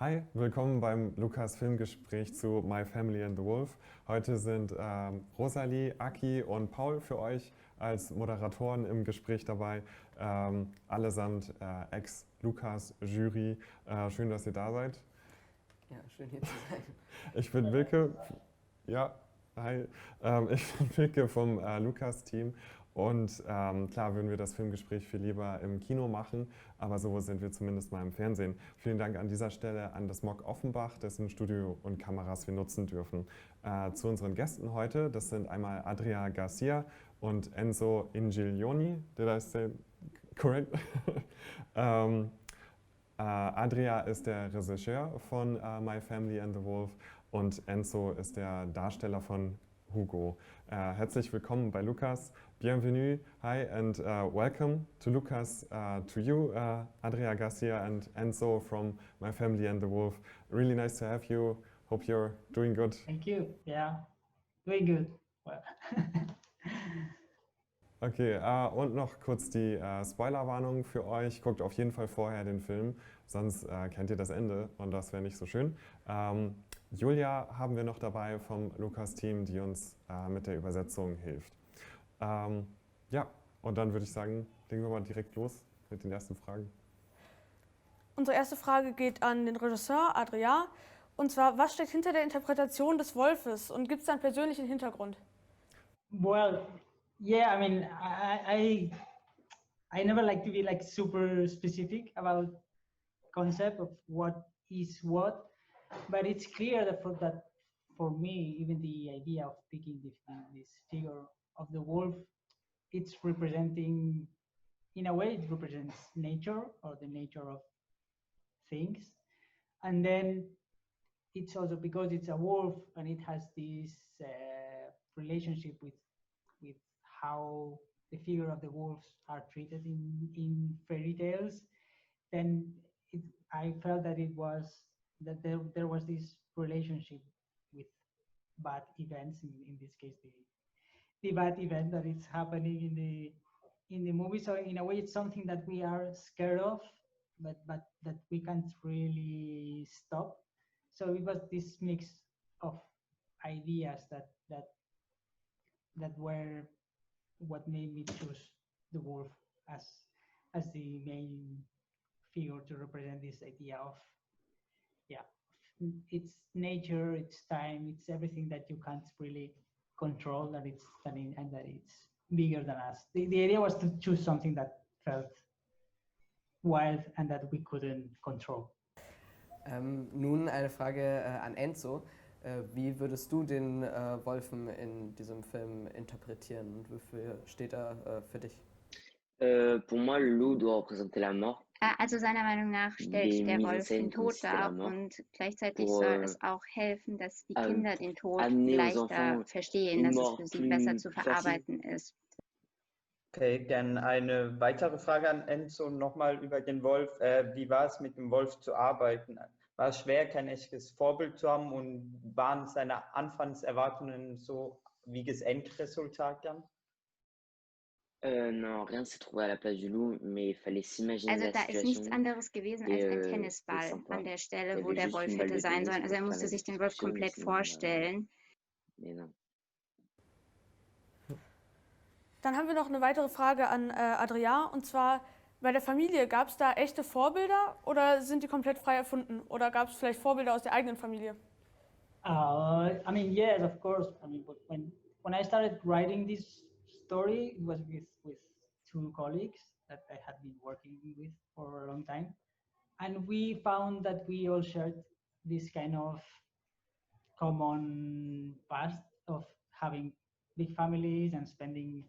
Hi, willkommen beim Lukas Filmgespräch zu My Family and the Wolf. Heute sind Rosalie, Aki und Paul für euch als Moderatoren im Gespräch dabei. Allesamt Ex-Lukas-Jury. Schön, dass ihr da seid. Ja, schön hier zu sein. Ich bin Wilke. Ja, hi. Ich bin Wilke vom Lukas-Team. Und klar würden wir das Filmgespräch viel lieber im Kino machen, aber so sind wir zumindest mal im Fernsehen. Vielen Dank an dieser Stelle an das MOG Offenbach, dessen Studio und Kameras wir nutzen dürfen. Zu unseren Gästen heute, das sind einmal Adrià Garcia und Enzo Ingiglioni. Did I say correct? Adrià ist der Regisseur von My Family and the Wolf und Enzo ist der Darsteller von Hugo. Herzlich willkommen bei Lukas. Bienvenue, hi, and welcome to Lukas, to you, Adrià Garcia and Enzo from My Family and the Wolf. Really nice to have you. Hope you're doing good. Thank you. Yeah, doing good. Well. Okay, und noch kurz die Spoilerwarnung für euch. Guckt auf jeden Fall vorher den Film, sonst kennt ihr das Ende und das wäre nicht so schön. Julia haben wir noch dabei vom Lukas-Team, die uns mit der Übersetzung hilft. Ja, und dann würde ich sagen, legen wir mal direkt los mit den ersten Fragen. Unsere erste Frage geht an den Regisseur Adrià. Und zwar, was steckt hinter der Interpretation des Wolfes und gibt es da einen persönlichen Hintergrund? Well, yeah, I mean, I never like to be like super specific about concept of what is what, but it's clear that for me, even the idea of picking this figure of the wolf, it's representing, in a way, it represents nature or the nature of things. And then it's also because it's a wolf and it has this relationship with how the figure of the wolves are treated in fairy tales, then I felt that there was this relationship with bad events, in this case the bad event that is happening in the movie. So in a way, it's something that we are scared of, but that we can't really stop. So it was this mix of ideas that were what made me choose the wolf as the main figure to represent this idea of, yeah, it's nature, it's time, it's everything that you can't really control, that it's bigger than us. The idea was to choose something that felt wild and that we couldn't control. Nun eine Frage an Enzo. Wie würdest du den Wolfen in diesem Film interpretieren und wofür steht er für dich? Pour moi, le loup doit représenter la mort. Also seiner Meinung nach stellt der Wolf den Tod dar und gleichzeitig soll es auch helfen, dass die Kinder den Tod leichter verstehen, dass es für sie besser zu verarbeiten ist. Okay, dann eine weitere Frage an Enzo nochmal über den Wolf. Wie war es mit dem Wolf zu arbeiten? War es schwer, kein echtes Vorbild zu haben und waren seine Anfangserwartungen so wie das Endresultat dann? Non, rien s'est trouvé à la place du loup, mais il fallait s'imaginer Also la da ist nichts situation. anderes gewesen als ein Tennisball an der Stelle, wo der Wolf hätte sein sollen. Also er musste sich den Wolf komplett vorstellen. Mais non. Dann haben wir noch eine weitere Frage an Adrià. Und zwar, bei der Familie, gab es da echte Vorbilder oder sind die komplett frei erfunden? Oder gab es vielleicht Vorbilder aus der eigenen Familie? I mean, yes, of course. I mean, but when I started writing this story, it was with two colleagues that I had been working with for a long time. And we found that we all shared this kind of common past of having big families and spending,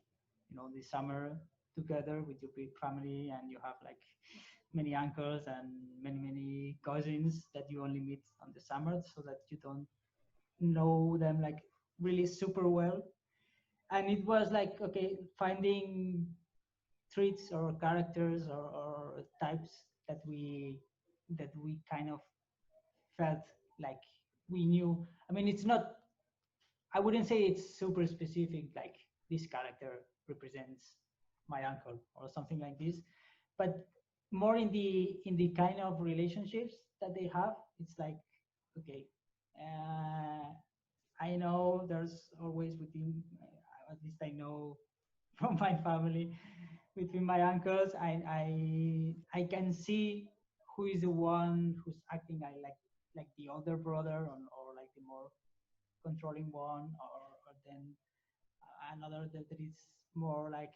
the summer together with your big family, and you have like many uncles and many cousins that you only meet on the summer, so that you don't know them like really super well. And it was like, okay, finding traits or characters or types that we kind of felt like we knew. I mean, I wouldn't say it's super specific, like this character represents my uncle or something like this, but more in the kind of relationships that they have. It's like, okay, I know there's always within, at least I know from my family, between my uncles, I can see who is the one who's acting like the older brother, or like the more controlling one, or then another that is more like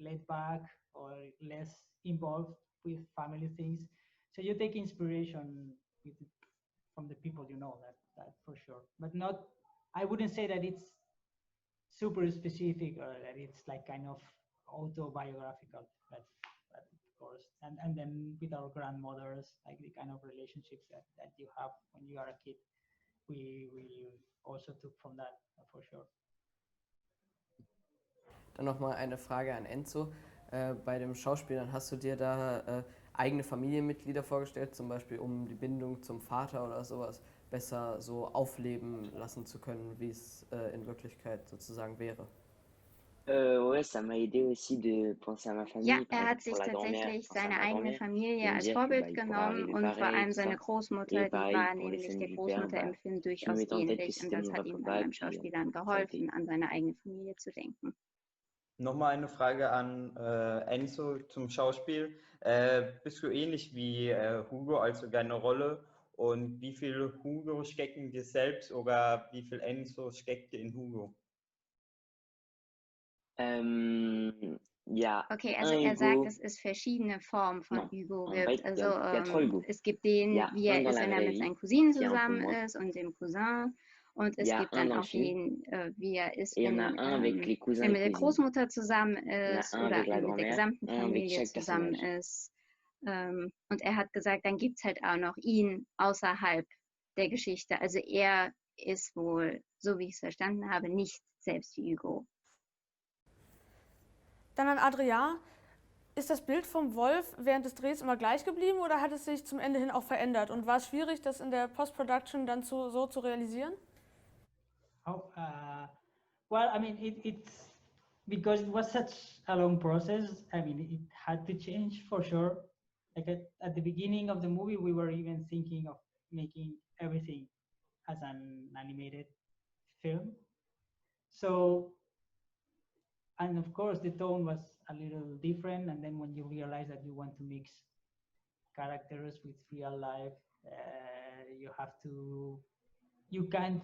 laid back or less involved with family things. So you take inspiration from the people you know, that for sure. But not, I wouldn't say that it's super specific or that it's like kind of autobiographical. But of course, and then with our grandmothers, like the kind of relationships that you have when you are a kid, we also took from that, for sure. Dann nochmal eine Frage an Enzo. Bei dem Schauspielern, hast du dir da eigene Familienmitglieder vorgestellt, zum Beispiel um die Bindung zum Vater oder sowas besser so aufleben lassen zu können, wie es in Wirklichkeit sozusagen wäre? Ouais, ça m'a aidé aussi de penser à ma famille, Ja, par er hat exemple sich pour la grand-mère, tatsächlich penser à seine ma eigene grand-mère, Familie de me als dire que Vorbild bah, il pourrait genommen arriver und vor pareil, allem tout seine ça. Großmutter, Et die pareil, war pour les nämlich scènes der du père, Großmutter bah, im Film je me durchaus mettais en tête que ähnlich und c'était das mon hat vrai ihm dann papa, et beim puis Schauspielern ça a été. geholfen, an seine eigene Familie zu denken. Nochmal eine Frage an Enzo zum Schauspiel. Bist du ähnlich wie Hugo, also deine Rolle? Und wie viel Hugo steckt in dir selbst oder wie viel Enzo steckt in Hugo? Ja, Okay, un also er sagt, Hugo, es ist verschiedene Formen von non, Hugo en gibt. fait, Also il y a trois Hugo. es gibt Il y den, a wie un er dans ist, la wenn er vraie mit vie, seinen Cousinen qui est un peu zusammen moi. ist und dem Cousin. Und Il es y a gibt un dann dans le auch film. den, wie er ist, Et il y en wenn, a un avec les cousins er et mit der cousines. Großmutter zusammen Il y en a ist un oder avec la mit der grand-mère, gesamten un avec Familie chaque zusammen personnage. ist. Und er hat gesagt, dann gibt es halt auch noch ihn außerhalb der Geschichte. Also er ist wohl, so wie ich es verstanden habe, nicht selbst wie Hugo. Dann an Adrià. Ist das Bild vom Wolf während des Drehs immer gleich geblieben oder hat es sich zum Ende hin auch verändert? Und war es schwierig, das in der Post-Production dann so zu realisieren? Oh, well, I mean, it's because it was such a long process. I mean, it had to change for sure. Like at the beginning of the movie, we were even thinking of making everything as an animated film. So, and of course, the tone was a little different. And then when you realize that you want to mix characters with real life, you can't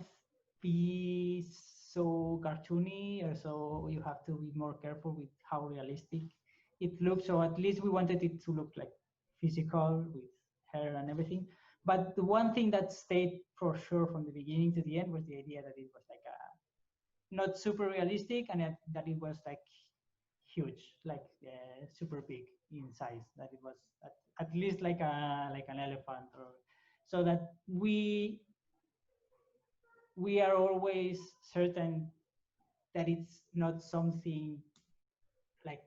be so cartoony, or so you have to be more careful with how realistic it looks. So at least we wanted it to look like physical with hair and everything. But the one thing that stayed for sure from the beginning to the end was the idea that it was like not super realistic, and that it was like huge, like super big in size. That it was at least like an elephant, or so that we are always certain that it's not something like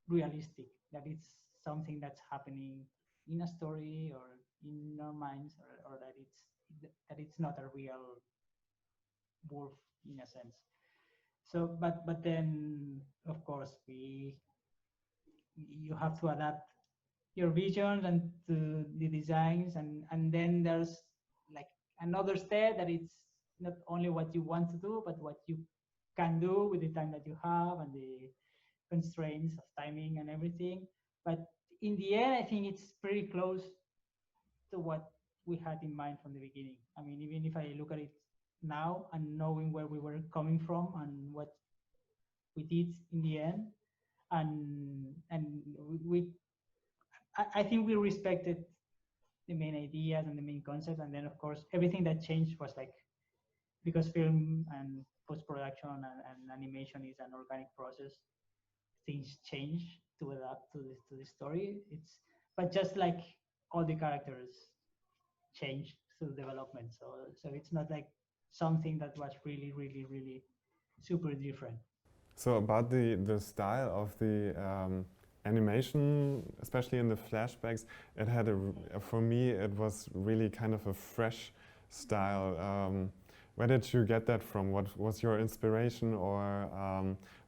realistic, that it's something that's happening in a story or in our minds, or that it's not a real wolf in a sense. So, but then of course you have to adapt your vision and to the designs, and then there's like another step that it's not only what you want to do, but what you can do with the time that you have and the constraints of timing and everything. But in the end, I think it's pretty close to what we had in mind from the beginning. I mean, even if I look at it now and knowing where we were coming from and what we did in the end, and I think we respected the main ideas and the main concept, and then of course everything that changed was like, because film and post-production and animation is an organic process, things change to adapt to the story. But just like all the characters change through development, so it's not like something that was really super different. So about the style of the animation, especially in the flashbacks, it had for me it was really kind of a fresh style. Where did you get that from? What was your inspiration, or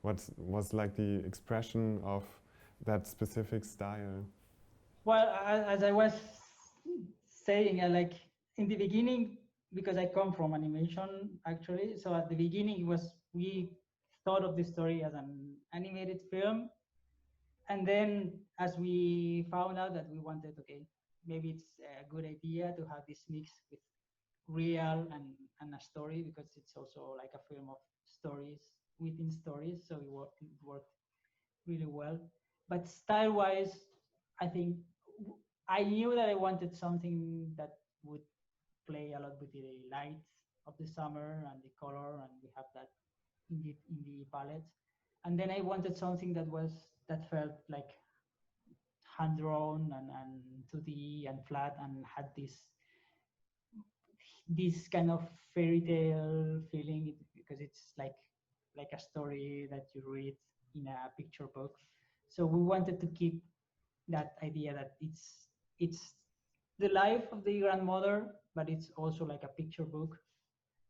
what was like the expression of that specific style? Well, as I was saying, like in the beginning, because I come from animation actually, so at the beginning it was we thought of the story as an animated film, and then as we found out that we wanted, okay, maybe it's a good idea to have this mix with real and a story, because it's also like a film of stories within stories, so it worked really well. But style-wise, I think I knew that I wanted something that would play a lot with the lights of the summer and the color, and we have that in the palette. And then I wanted something that felt like hand drawn and 2D and flat, and had this kind of fairy tale feeling, because it's like a story that you read in a picture book. So we wanted to keep that idea that it's the life of the grandmother, but it's also like a picture book,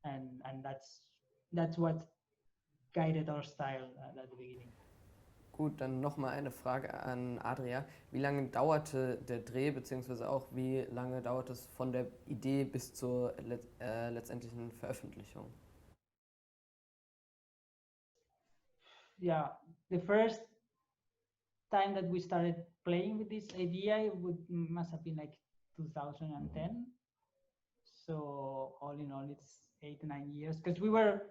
and that's what guided our style at the beginning. Gut, dann nochmal eine Frage an Adria. Wie lange dauerte der Dreh, beziehungsweise auch wie lange dauert es von der Idee bis zur letztendlichen Veröffentlichung? Yeah, the first time that we started playing with this idea must have been like 2010. So all in all, it's 8-9 years, because we were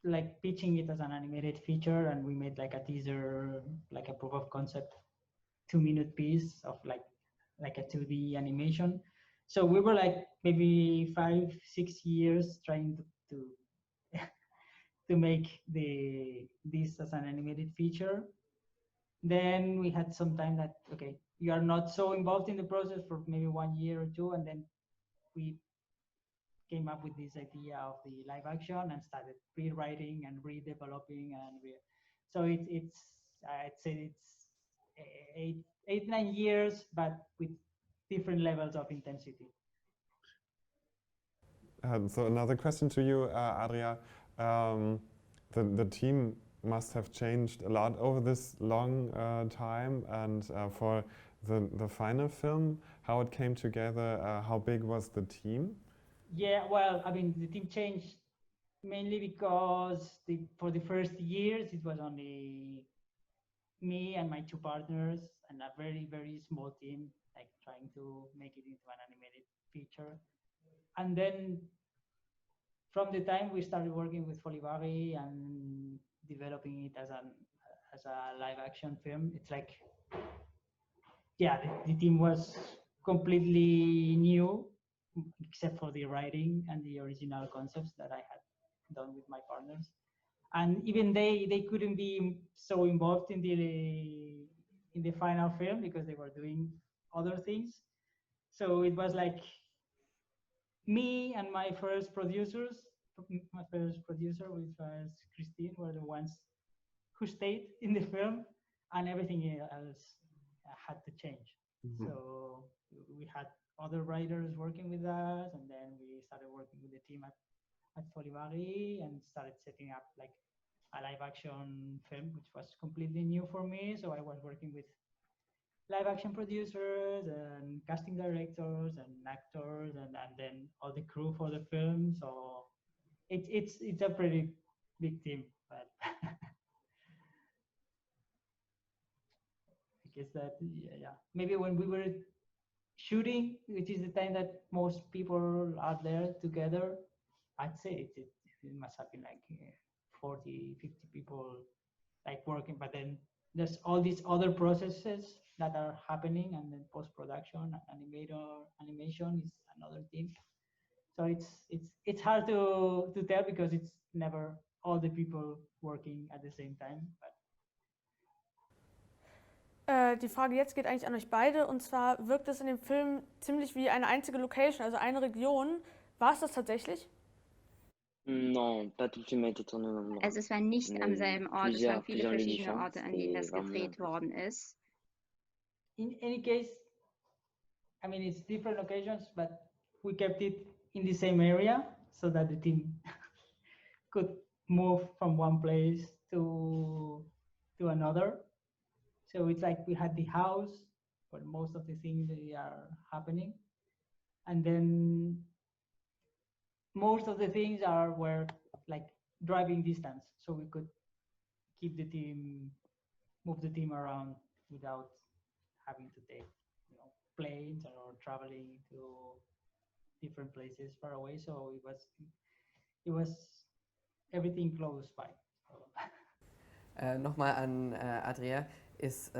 like pitching it as an animated feature, and we made like a teaser, like a proof of concept 2-minute piece of like a 2D animation. So we were like maybe 5-6 years trying to to make this as an animated feature. Then we had some time that, okay, you are not so involved in the process for maybe 1 year or 2, and then we came up with this idea of the live action and started rewriting and redeveloping, and so it's I'd say it's 8-9 years, but with different levels of intensity. So another question to you, Adria. The team must have changed a lot over this long time, and for the final film, how it came together, how big was the team? Yeah, well, I mean, the team changed mainly because for the first years, it was only me and my 2 partners and a very, very small team, like trying to make it into an animated feature. And then from the time we started working with Folibari and developing it as a live action film, it's like, yeah, the team was completely new, except for the writing and the original concepts that I had done with my partners. And even they couldn't be so involved in the final film because they were doing other things. So it was like me and my first producer, which was Christine, were the ones who stayed in the film, and everything else had to change. Mm-hmm. So we had other writers working with us, and then we started working with the team at Folibari and started setting up like a live action film, which was completely new for me. So I was working with live action producers and casting directors and actors, and then all the crew for the film. So it's a pretty big team, but I guess that yeah, maybe when we were shooting, which is the time that most people are there together, I'd say it must have been like 40-50 people like working, but then there's all these other processes that are happening, and then post-production, animation is another team. So it's hard to tell because it's never all the people working at the same time. But die Frage jetzt geht eigentlich an euch beide, und zwar wirkt es in dem Film ziemlich wie eine einzige Location, also eine Region. War es das tatsächlich? Non, pas tout le film a été tourné au même endroit. Also es war nicht am selben Ort, es waren viele verschiedene Orte, an denen das gedreht worden ist. In any case, I mean, it's different locations, but we kept it in the same area so that the team could move from one place to another. So it's like we had the house where most of the things they are happening. And then most of the things were like driving distance, so we could keep the team, move the team around without having to take, planes or traveling to different places far away. So it was everything close by. So. Nochmal an Adrià, ist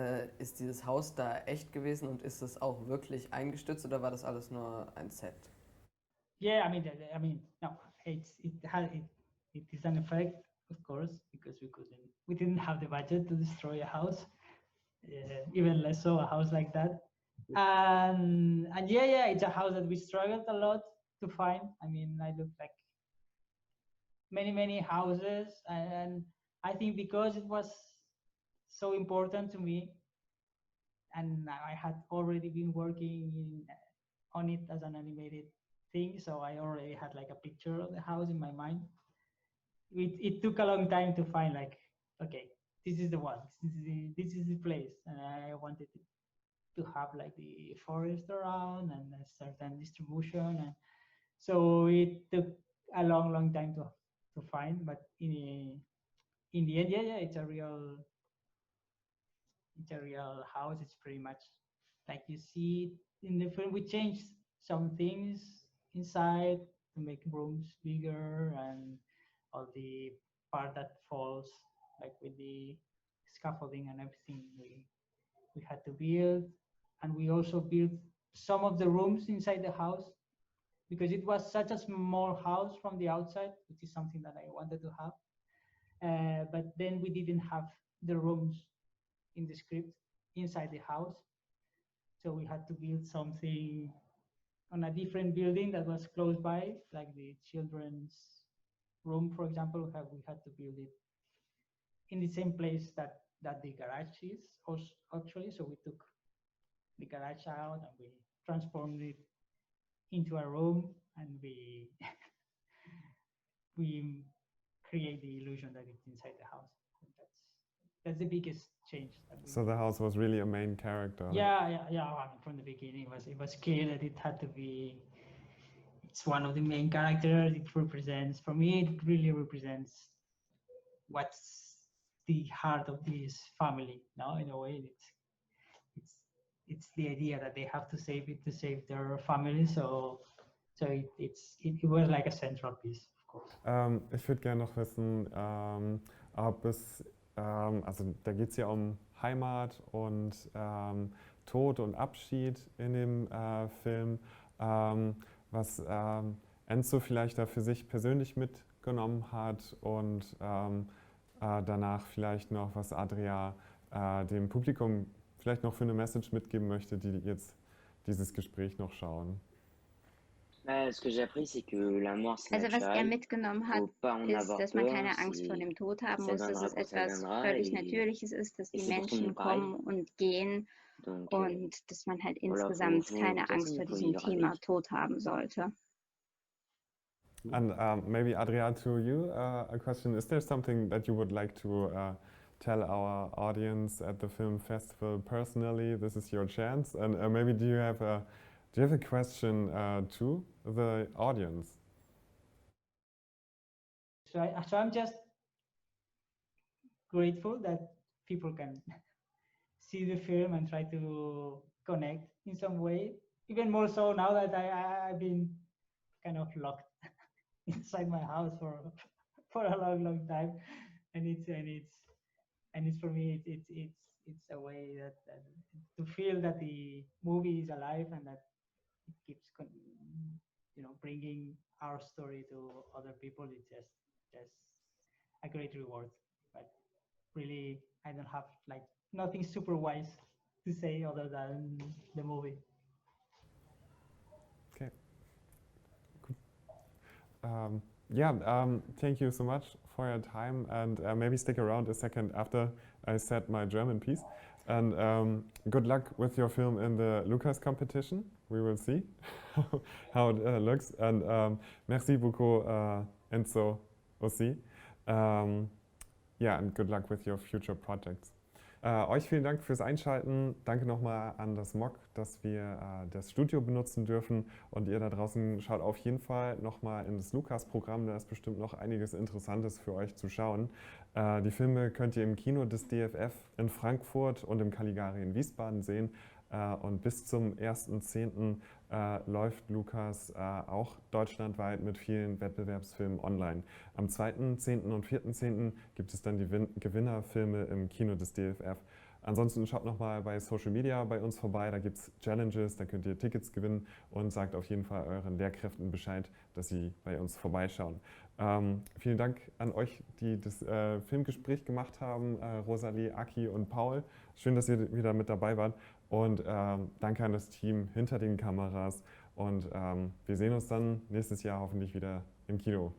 dieses Haus da echt gewesen und ist es auch wirklich eingestürzt oder war das alles nur ein Set? Yeah, I mean, no, it is an effect, of course, because we didn't have the budget to destroy a house, even less so a house like that. And yeah, it's a house that we struggled a lot to find. I mean, I looked like many houses, and I think because it was so important to me, and I had already been working on it as an animated thing, so I already had like a picture of the house in my mind. It took a long time to find like, okay, this is the one, this is the place, and I wanted to have like the forest around and a certain distribution, and so it took a long time to find, but in the end, yeah, it's a real house. It's pretty much like you see in the film. We changed some things inside to make rooms bigger, and all the part that falls, like with the scaffolding and everything, we had to build. And we also built some of the rooms inside the house because it was such a small house from the outside, which is something that I wanted to have. But then we didn't have the rooms in the script inside the house, so we had to build something on a different building that was close by, like the children's room, for example. We had to build it in the same place that the garage is actually. So we took the garage out and we transformed it into a room, and we create the illusion that it's inside the house. That's the biggest change. So the house was really a main character. Yeah. I mean, from the beginning, it was clear that it had to be. It's one of the main characters. It represents, for me, it really represents what's the heart of this family. No, in a way, it's the idea that they have to save it to save their family. So it was like a central piece, of course. Ich würde gerne noch wissen, ob es, also da geht es ja um Heimat und Tod und Abschied in dem Film, was Enzo vielleicht da für sich persönlich mitgenommen hat und danach vielleicht noch, was Adrià dem Publikum vielleicht noch für eine Message mitgeben möchte, die jetzt dieses Gespräch noch schauen. Also was er mitgenommen hat, ist, dass man keine Angst vor dem Tod haben muss, dass es etwas völlig Natürliches ist, dass die Menschen kommen und gehen und dass man halt insgesamt keine Angst vor diesem Thema Tod haben sollte. And maybe Adrià, to you, a question: is there something that you would like to tell our audience at the film festival personally? This is your chance, and maybe do you have a question to the audience? So I'm just grateful that people can see the film and try to connect in some way. Even more so now that I've been kind of locked inside my house for a long time, and it's for me it's a way that to feel that the movie is alive and that it keeps bringing our story to other people. It's just a great reward. But really, I don't have like nothing super wise to say other than the movie. Okay. Thank you so much for your time, and maybe stick around a second after I said my German piece. And good luck with your film in the Lucas competition. We will see how it looks. And merci beaucoup, Enzo aussi. And good luck with your future projects. Euch vielen Dank fürs Einschalten. Danke nochmal an das MOC, dass wir das Studio benutzen dürfen. Und ihr da draußen schaut auf jeden Fall nochmal in das Lukas-Programm. Da ist bestimmt noch einiges Interessantes für euch zu schauen. Die Filme könnt ihr im Kino des DFF in Frankfurt und im Caligari in Wiesbaden sehen. Und bis zum 1.10. Läuft Lukas auch deutschlandweit mit vielen Wettbewerbsfilmen online. Am 2.10. und 4.10. gibt es dann die Gewinnerfilme im Kino des DFF. Ansonsten schaut nochmal bei Social Media bei uns vorbei, da gibt es Challenges, da könnt ihr Tickets gewinnen und sagt auf jeden Fall euren Lehrkräften Bescheid, dass sie bei uns vorbeischauen. Vielen Dank an euch, die das Filmgespräch gemacht haben, Rosalie, Aki und Paul. Schön, dass ihr wieder mit dabei wart. Und danke an das Team hinter den Kameras. Und wir sehen uns dann nächstes Jahr hoffentlich wieder im Kino.